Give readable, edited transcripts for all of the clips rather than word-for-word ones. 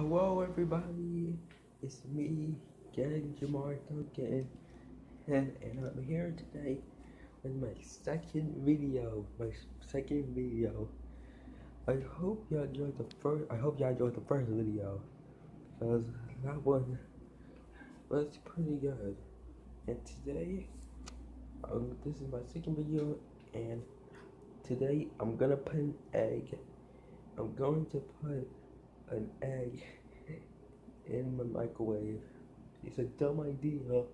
Hello everybody, it's me again, Jamar Duncan, and I'm here today with my second video. I hope y'all enjoyed the first video, because that one was pretty good. And today, this is my second video, and today I'm gonna put an egg. I'm going to put an egg in my microwave. It's a dumb idea,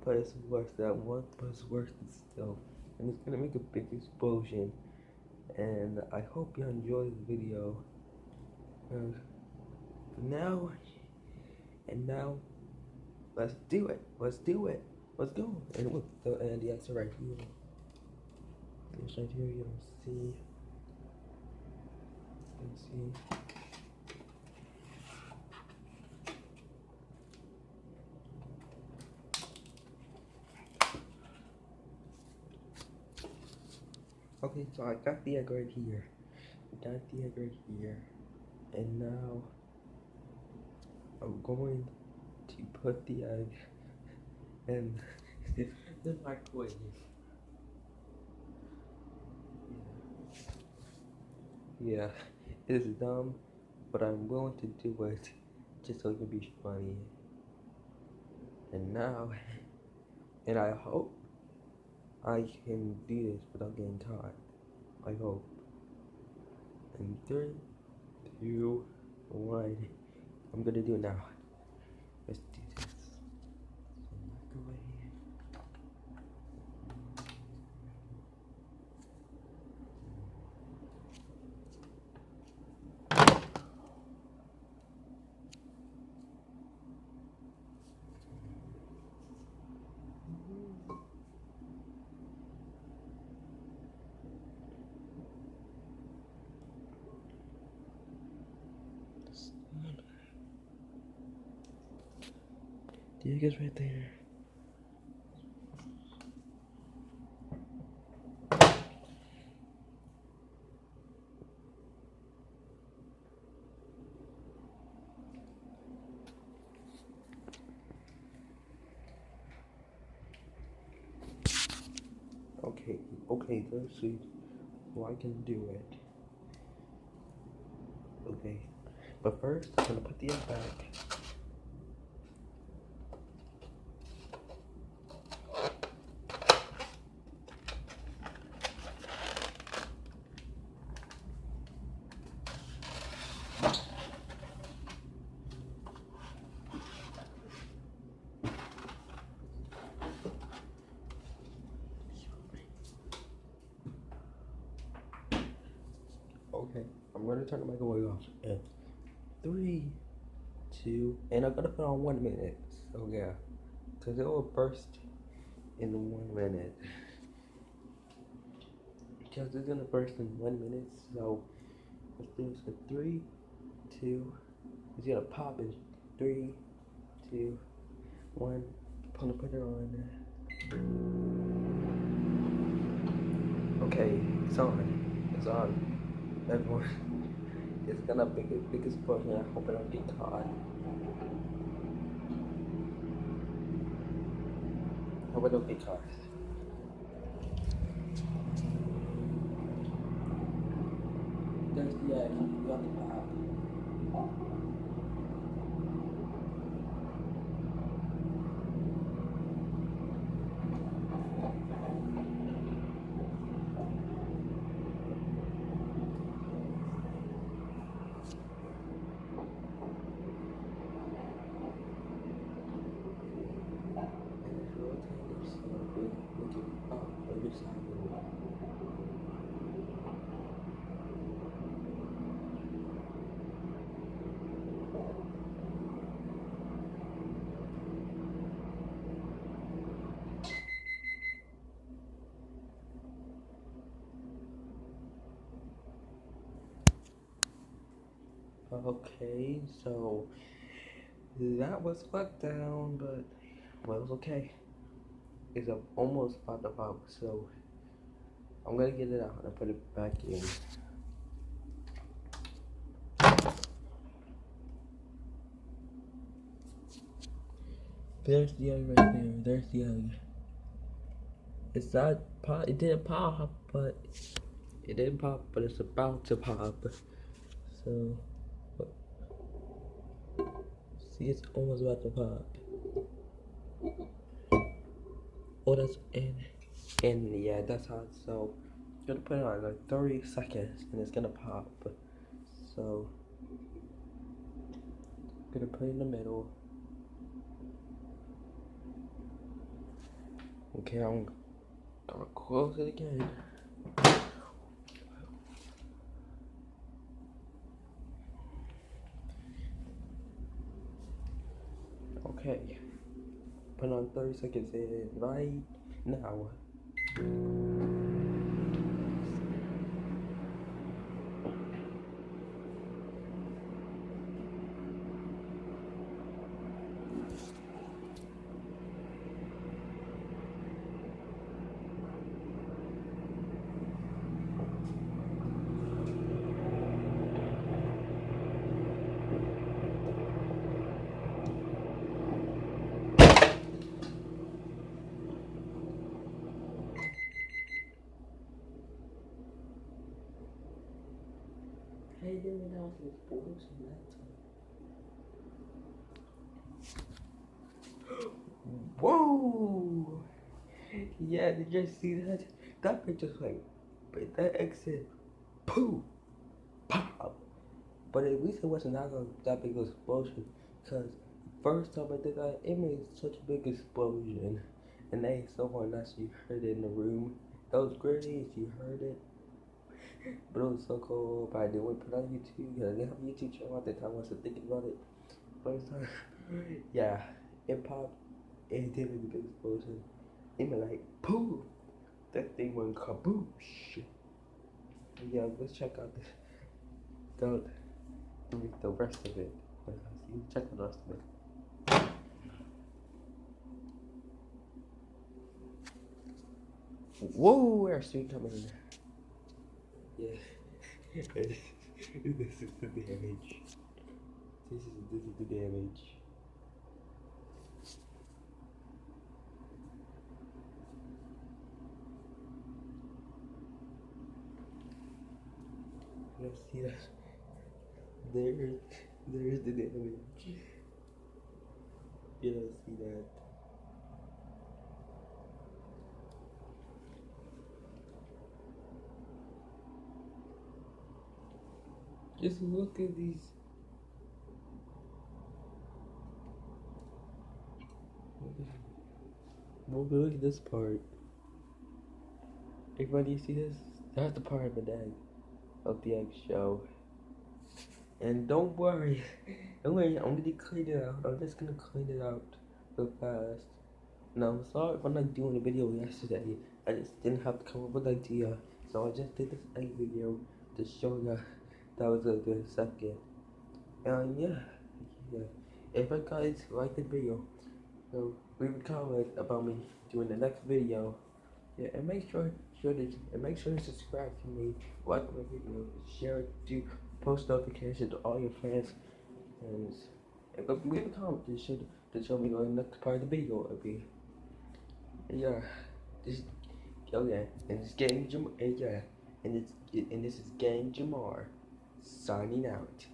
but it's worse than one, but it's worse than still. And it's gonna make a big explosion. And I hope you enjoy this video. Now, let's do it. Let's go. And look, and the answer right here. It's right here. You don't see. Let's see. Okay, so I got the egg right here. And now I'm going to put the egg in the microwave. Yeah, it's dumb, but I'm willing to do it just so it can be funny. And I hope I can do this without getting caught. I hope. And 3, 2, 1. I'm gonna do it now. Let's do this. Microwave. The egg is right there. Okay, let's see. Well, I can do it. Okay, but first I'm gonna put the egg back. Okay, I'm gonna turn the microwave off. And 3, 2, and I'm gonna put on 1 minute. So yeah, because it will burst in 1 minute. Because it's gonna burst in 1 minute. So let's do this in 3, 2. It's gonna pop in 3, 2, 1. I'm gonna put it on. Okay, it's on. It's on. Everyone, it's gonna be a big explosion. I hope I don't get caught. Hope I don't get caught. There's the egg. You got the pop. Okay, so that was let down, but well, it was okay. It's almost about to pop, so I'm gonna get it out and put it back in. There's the egg right there. There's the egg. It's not pop. It didn't pop, but it didn't pop. But it's about to pop. So, see, it's almost about to pop. Oh, that's and yeah, that's how. So, you're gonna put it on like 30 seconds, and it's gonna pop. So, I'm gonna put it in the middle. Okay, I'm gonna close it again. Okay, put on 30 seconds in right now. Hey, give me down some sports and that. Whoa! Yeah, did you see that? That picture's like, but that exit, poof, pop. But at least it wasn't that big of explosion. Because first time I did that, it made such a big explosion. And they so far not you heard it in the room. That was great, you heard it. But it was so cool. But I didn't put it on YouTube because I didn't have a YouTube channel at the time. I was thinking about it. First time, yeah, it popped. It did make a big explosion. It went like poof. That thing went kaboosh. Yeah, let's check out the rest of it. You check out the rest of it. Whoa, we're soon coming in. Yeah. This is the damage. This is the damage. You see that? There's the damage. You don't see that. Just look at these. Well, look at this part. Everybody, you see this? That's the part of the egg show. And don't worry, I'm gonna clean it out. I'm just gonna clean it out real fast. Now, I'm sorry for not doing a video yesterday. I just didn't have to come up with an idea. So I just did this egg video to show you that was a good second. And yeah. If you guys like the video, so leave a comment about me doing the next video. Yeah, and make sure to subscribe to me, like my video, share it, do post notifications to all your friends, and leave a comment to show me what the next part of the video will be. And yeah, this and it's Gang Jamar, and this is Gang Jamar signing out.